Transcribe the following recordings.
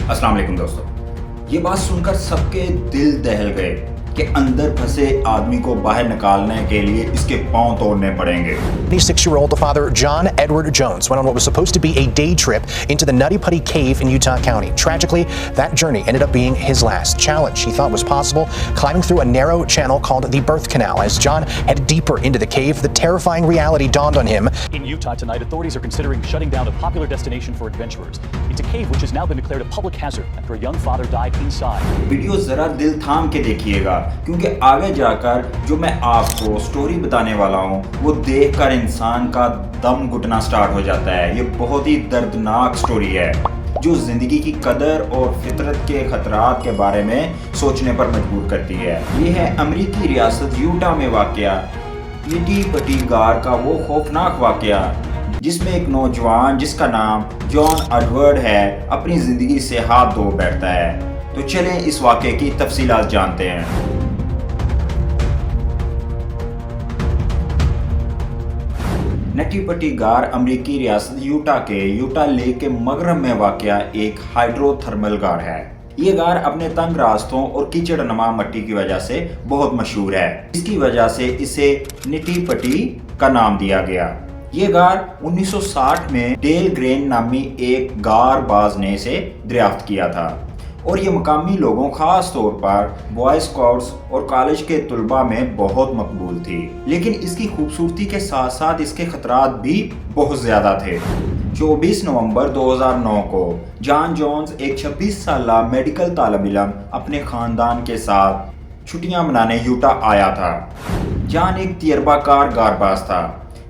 अस्सलाम वालेकुम दोस्तों, ये बात सुनकर सबके दिल दहल गए कि अंदर फंसे आदमी को बाहर निकालने के लिए इसके पांव तोड़ने पड़ेंगे। 26-year-old father John Edward Jones went on what was supposed to be a day trip into the Nutty Putty Cave in Utah County. Tragically, that journey ended up being his last challenge he thought was possible, climbing through a narrow channel called the Birth Canal. As John headed deeper into the cave, the terrifying reality dawned on him. In Utah tonight, authorities are considering shutting down a popular destination for adventurers. It's a cave which has now been declared a public hazard after a young father died inside. Video जरा दिल थाम के देखिएगा, क्योंकि आगे जाकर जो मैं आपको स्टोरी बताने वाला हूँ वो देखकर इंसान का दम घुटना स्टार्ट हो जाता है। ये बहुत ही दर्दनाक स्टोरी है जो जिंदगी की कदर और फितरत के खतरात के बारे में सोचने पर मजबूर करती है। ये है अमेरिकी रियासत यूटा में वाक़या निटी पटी गार का वो खौफनाक वाक़या जिसमें एक नौजवान जिसका नाम जॉन एडवर्ड है अपनी जिंदगी से हाथ धो बैठता है। तो चलें इस वाक़े की तफसीलात जानते हैं। नटी पटी गार अमेरिकी रियासत यूटा के यूटा लेक के मगरब में वाक़या एक हाइड्रोथर्मल गार है। ये गार अपने तंग रास्तों और कीचड़ नुमा मिट्टी की वजह से बहुत मशहूर है। इसकी वजह से इसे निटी पटी का नाम दिया गया। ये गार 1960 में डेल ग्रेन नामी एक गार बाज ने इसे दरियाफ्त किया था और ये मकामी लोगों खास तौर पर बॉय स्काउट्स और कॉलेज के तुलबा में बहुत मकबूल थी। लेकिन इसकी खूबसूरती के साथ साथ इसके खतरात भी बहुत ज़्यादा थे। 24 नवंबर 2009 को जॉन जोन्स एक 26 साला मेडिकल तालिब इल्म अपने ख़ानदान के साथ छुट्टियां मनाने यूटा आया था। जॉन एक तजर्बाकार गारबाज था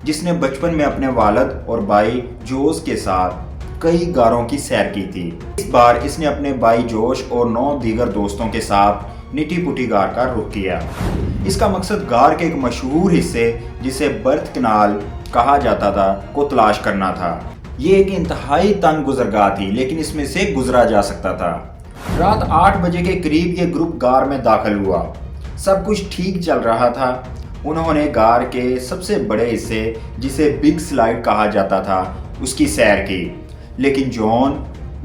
जिसने बचपन में अपने वालिद और भाई जोश के साथ कई गारों की सैर की थी। इस बार इसने अपने भाई जोश और 9 दीगर दोस्तों के साथ निटी पुटी गार का रुख किया। इसका मकसद गार के एक मशहूर हिस्से जिसे बर्थ कनाल कहा जाता था को तलाश करना था। ये एक इंतहाई तंग गुजरगाह थी लेकिन इसमें से गुजरा जा सकता था। रात 8 बजे के करीब ये ग्रुप गार में दाखिल हुआ। सब कुछ ठीक चल रहा था। उन्होंने गार के सबसे बड़े हिस्से जिसे बिग स्लाइड कहा जाता था उसकी सैर की। लेकिन जॉन,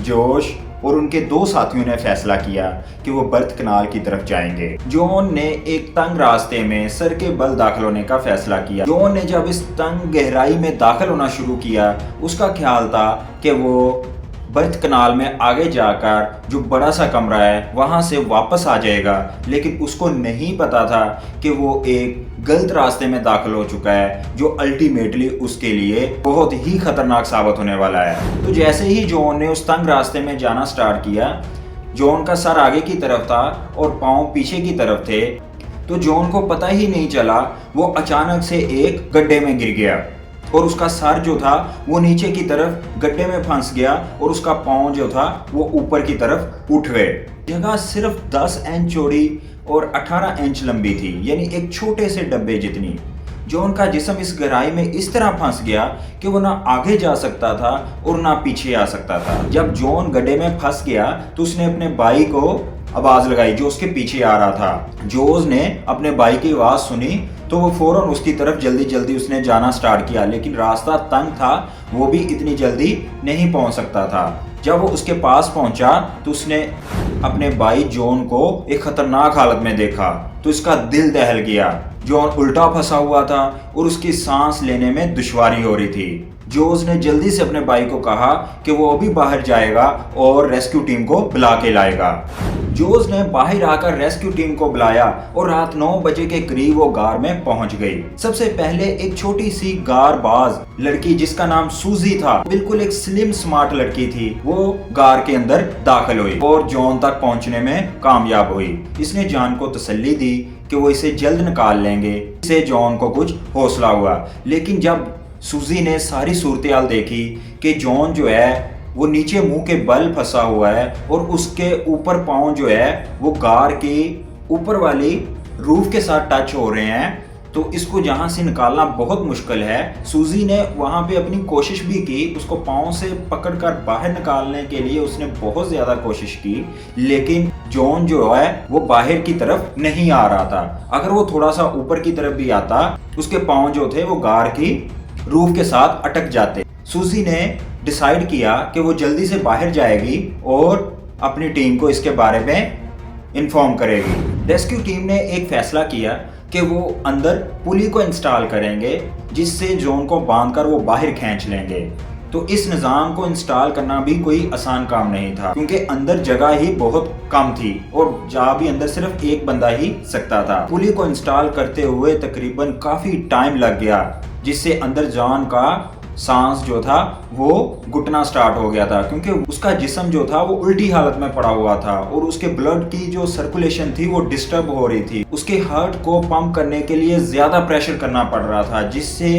जोश और उनके 2 साथियों ने फैसला किया कि वो बर्थ कनाल की तरफ जाएंगे। जॉन ने एक तंग रास्ते में सर के बल दाखिल होने का फैसला किया। जॉन ने जब इस तंग गहराई में दाखिल होना शुरू किया उसका ख्याल था कि वो बर्थ कनाल में आगे जाकर जो बड़ा सा कमरा है वहाँ से वापस आ जाएगा, लेकिन उसको नहीं पता था कि वो एक गलत रास्ते में दाखिल हो चुका है जो अल्टीमेटली उसके लिए बहुत ही खतरनाक साबित होने वाला है। तो जैसे ही जॉन ने उस तंग रास्ते में जाना स्टार्ट किया, जॉन का सर आगे की तरफ था और पाँव पीछे की तरफ थे, तो जॉन को पता ही नहीं चला वो अचानक से एक गड्ढे में गिर गया और उसका सर जो था वो नीचे की तरफ गड्ढे में फंस गया और उसका पाँव जो था वो ऊपर की तरफ उठ गए। जगह सिर्फ 10 इंच चौड़ी और 18 इंच लंबी थी, यानी एक छोटे से डब्बे जितनी। जॉन का जिस्म इस गहराई में इस तरह फंस गया कि वो ना आगे जा सकता था और ना पीछे आ सकता था। जब जॉन गड्ढे में फंस गया तो उसने अपने भाई को आवाज लगाई जो उसके पीछे आ रहा था। जोश ने अपने भाई की आवाज सुनी तो वो फौरन उसकी तरफ जल्दी जल्दी उसने जाना स्टार्ट किया, लेकिन रास्ता तंग था, वो भी इतनी जल्दी नहीं पहुंच सकता था। जब वो उसके पास पहुंचा तो उसने अपने भाई जॉन को एक खतरनाक हालत में देखा तो इसका दिल दहल गया। जॉन उल्टा फंसा हुआ था और उसकी सांस लेने में दुश्वारी हो रही थी। जोश ने जल्दी से अपने भाई को कहा कि वो अभी बाहर जाएगा और रेस्क्यू टीम को बुला के लाएगा। जोश ने बाहर आकर रेस्क्यू टीम को बुलाया और रात 9 बजे के करीब वो गार में पहुंच गई। सबसे पहले एक छोटी सी गार बाज लड़की जिसका नाम सूजी था, बिल्कुल एक स्लिम स्मार्ट लड़की थी, वो गार के अंदर दाखिल हुई और जॉन तक पहुंचने में कामयाब हुई। इसने जॉन को तसल्ली दी कि वो इसे जल्द निकाल लेंगे। इससे जॉन को कुछ हौसला हुआ। लेकिन जब सूजी ने सारी सूरत-ए-हाल देखी कि जॉन जो है वो नीचे मुंह के बल फंसा हुआ है और उसके ऊपर पाँव जो है वो गार के ऊपर वाली रूफ के साथ टच हो रहे हैं, तो इसको जहाँ से निकालना बहुत मुश्किल है। सूजी ने वहाँ पे अपनी कोशिश भी की, उसको पाँव से पकड़कर बाहर निकालने के लिए उसने बहुत ज़्यादा कोशिश की, लेकिन जॉन जो है वो बाहर की तरफ नहीं आ रहा था। अगर वो थोड़ा सा ऊपर की तरफ भी आता उसके पाँव जो थे वो गार की रूफ के साथ अटक जाते। सूजी ने डिसाइड किया कि वो जल्दी से बाहर जाएगी और अपनी टीम को इसके बारे में इन्फॉर्म करेगी। रेस्क्यू टीम ने एक फैसला किया कि वो अंदर पुली को इंस्टॉल करेंगे जिससे जॉन को बांधकर वो बाहर खींच लेंगे। तो इस निज़ाम को इंस्टॉल करना भी कोई आसान काम नहीं था क्योंकि अंदर जगह ही बहुत कम थी और जा भी अंदर सिर्फ एक बंदा ही सकता था। पुली को इंस्टॉल करते हुए तकरीबन काफ़ी टाइम लग गया जिससे अंदर जॉन का सांस जो था वो घुटना स्टार्ट हो गया था क्योंकि उसका जिस्म जो था वो उल्टी हालत में पड़ा हुआ था और उसके ब्लड की जो सर्कुलेशन थी वो डिस्टर्ब हो रही थी। उसके हार्ट को पंप करने के लिए ज्यादा प्रेशर करना पड़ रहा था जिससे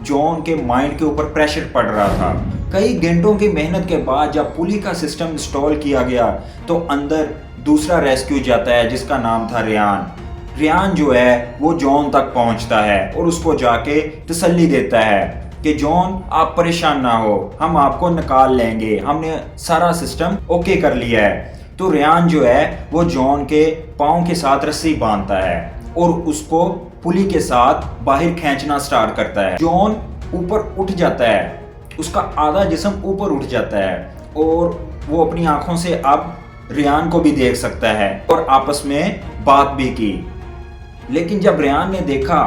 जॉन के माइंड के ऊपर प्रेशर पड़ रहा था। कई घंटों की मेहनत के बाद जब पुली का सिस्टम इंस्टॉल किया गया तो अंदर दूसरा रेस्क्यू जाता है जिसका नाम था रियान। रियान जो है वो जॉन तक पहुंचता है और उसको जाके तसल्ली देता है कि जॉन आप परेशान ना हो, हम आपको निकाल लेंगे, हमने सारा सिस्टम ओके कर लिया है। तो रियान जो है वो जॉन के पाँव के साथ रस्सी बांधता है और उसको पुली के साथ बाहर खींचना स्टार्ट करता है। जॉन ऊपर उठ जाता है, उसका आधा जिस्म ऊपर उठ जाता है और वो अपनी आंखों से अब रियान को भी देख सकता है और आपस में बात भी की। लेकिन जब रियान ने देखा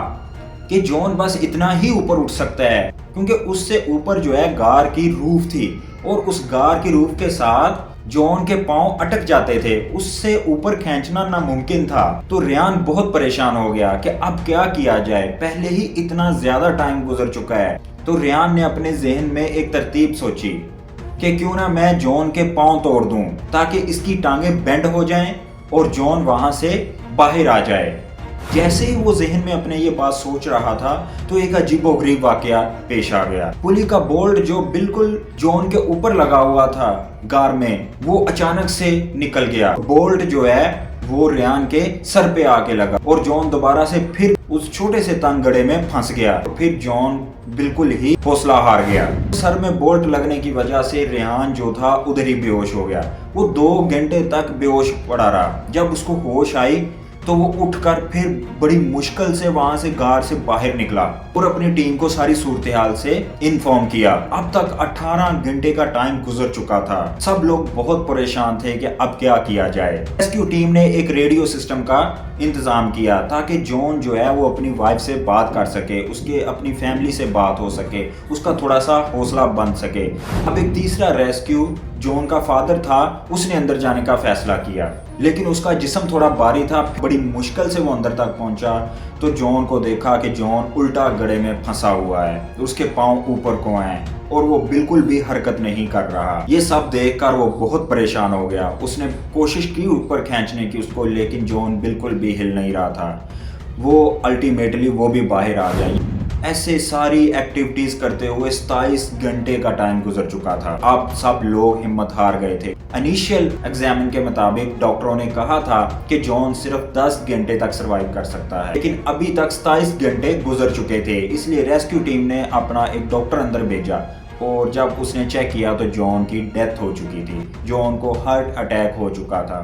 कि जॉन बस इतना ही ऊपर उठ सकता है क्योंकि उससे ऊपर जो है गार की रूफ थी और उस गार की रूफ के साथ जॉन के पांव अटक जाते थे, उससे ऊपर खींचना नामुमकिन था। तो रियान बहुत परेशान हो गया कि अब क्या किया जाए, पहले ही इतना ज्यादा टाइम गुजर चुका है। तो रियान ने अपने जहन में एक तरतीब सोची कि क्यों ना मैं जॉन के पांव तोड़ दूं ताकि इसकी टांगें बेंड हो जाएं और जॉन वहां से बाहर आ जाए। जैसे ही वो जहन में अपने ये बात सोच रहा था तो एक अजीबोगरीब वाकया पेश आ गया। पुली का बोल्ट जो बिल्कुल जॉन के ऊपर लगा हुआ था गार में, वो अचानक से निकल गया। बोल्ट जो है वो रियान के सर पे आके लगा और जॉन दोबारा से फिर उस छोटे से तंग गड्ढे में फंस गया। तो फिर जॉन बिल्कुल ही हौसला हार गया। सर में बोल्ट लगने की वजह से रियान जो था उधर ही बेहोश हो गया। वो 2 घंटे तक बेहोश पड़ा रहा। जब उसको होश आई तो वो उठकर फिर बड़ी मुश्किल से वहां से गार से बाहर निकला और अपनी टीम को सारी सूरत हाल से इन्फॉर्म किया। अब तक 18 घंटे का टाइम गुजर चुका था। सब लोग बहुत परेशान थे कि अब क्या किया जाए। रेस्क्यू टीम ने एक रेडियो सिस्टम का इंतजाम किया ताकि जॉन जो है वो अपनी वाइफ से बात कर सके, उसके अपनी फैमिली से बात हो सके, उसका थोड़ा सा हौसला बन सके। अब एक तीसरा रेस्क्यू जॉन का फादर था, उसने अंदर जाने का फैसला किया लेकिन उसका जिस्म थोड़ा भारी था। बड़ी मुश्किल से वो अंदर तक पहुंचा तो जॉन को देखा कि जॉन उल्टा गड्ढे में फंसा हुआ है, उसके पांव ऊपर को हैं और वो बिल्कुल भी हरकत नहीं कर रहा। ये सब देखकर वो बहुत परेशान हो गया। उसने कोशिश की ऊपर खींचने की उसको, लेकिन जॉन बिल्कुल भी हिल नहीं रहा था। वो अल्टीमेटली वो भी बाहर आ गई। ऐसे सारी एक्टिविटीज करते हुए 27 घंटे का टाइम गुजर चुका था। अब सब लोग हिम्मत हार गए थे। इनिशियल एग्जामिन के मुताबिक डॉक्टरों ने कहा था कि जॉन सिर्फ 10 घंटे तक सरवाइव कर सकता है, लेकिन अभी तक 27 घंटे गुजर चुके थे। इसलिए रेस्क्यू टीम ने अपना एक डॉक्टर अंदर भेजा और जब उसने चेक किया तो जॉन की डेथ हो चुकी थी। जॉन को हार्ट अटैक हो चुका था।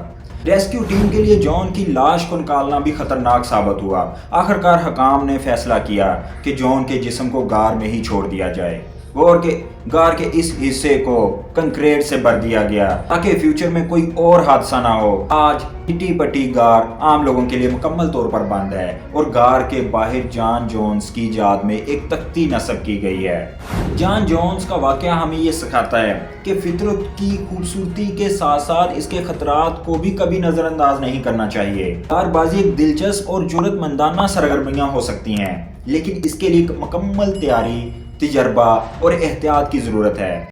रेस्क्यू टीम के लिए जॉन की लाश को निकालना भी खतरनाक साबित हुआ। आखिरकार हकाम ने फैसला किया कि जॉन के जिस्म को गार में ही छोड़ दिया जाए और गार के इस हिस्से को कंक्रीट से भर दिया गया ताकि फ्यूचर में कोई और हादसा ना हो। आज नीटी पट्टी गार आम लोगों के लिए मुकम्मल तौर पर बंद है और गार के बाहर जॉन जोन्स की याद में एक तख्ती नस्ब की गई है। जॉन जोन्स का वाकया हमें ये सिखाता है कि फितरत की खूबसूरती के साथ साथ इसके खतरात को भी कभी नजरअंदाज नहीं करना चाहिए। कारबाजी एक दिलचस्प और जुर्रतमंदाना सरगर्मियां हो सकती हैं, लेकिन इसके लिए मुकम्मल तैयारी, तजर्बा और एहतियात की जरूरत है।